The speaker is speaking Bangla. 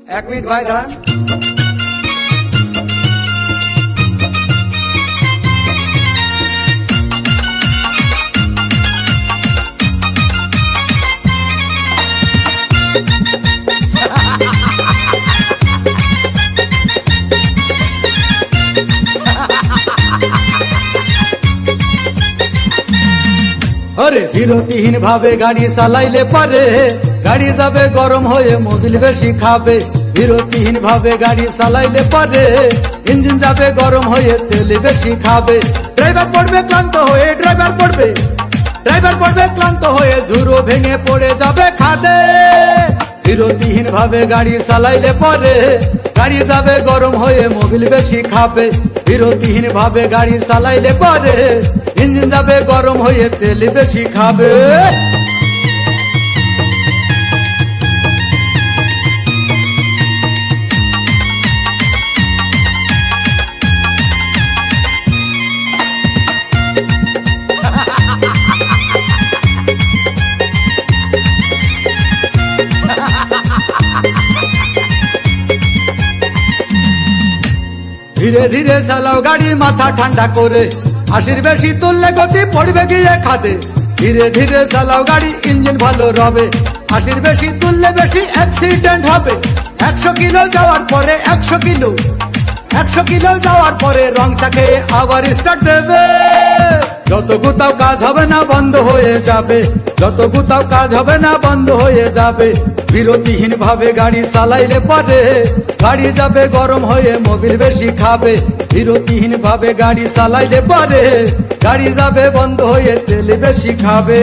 এক মিনিট ভাই দাঁড়ান। আরে বিরতিহীন ভাবে গাড়ি চালাইলে পারে গাড়ি যাবে গরম হয়ে মোবিল বেশি খাবে। বিরতিহীন ভাবে গাড়ি চালাইলে পারে ইঞ্জিন যাবে গরম হয়ে তেল বেশি খাবে। ড্রাইভার পড়বে ক্লান্ত হয়ে ক্লান্ত হয়ে ঝুরো ভেঙে পড়ে যাবে খাদে। বিরতিহীন ভাবে গাড়ি চালাইলে পারে গাড়ি যাবে গরম হয়ে মোবিল বেশি খাবে। বিরতিহীন ভাবে গাড়ি চালাইলে পারে ইঞ্জিন যাবে গরম হয়ে তেল বেশি খাবে। ধীরে ধীরে চালাও গাড়ি মাথা ঠান্ডা করে, 80 বেশি তুললে গতি পড়বে গিয়ে খাদে। ধীরে ধীরে চালাও গাড়ি ইঞ্জিন ভালো রবে, 80 বেশি তুললে বেশি অ্যাক্সিডেন্ট হবে। 100 কিলো যাওয়ার পরে 100 কিলো যাওয়ার পরে রং চাকে আবার স্টার্ট দেবে। যত গুতাও কাজ হবে না বন্ধ হয়ে যাবে, যত গুতাও কাজ হবে না বন্ধ হয়ে যাবে। বিরতিহীন ভাবে গাড়ি চালাইলে পারে গাড়ি যাবে গরম হয়ে মোবিল বেশি খাবে। বিরতিহীন ভাবে গাড়ি চালাইলে পারে গাড়ি যাবে বন্ধ হয়ে তেল বেশি খাবে।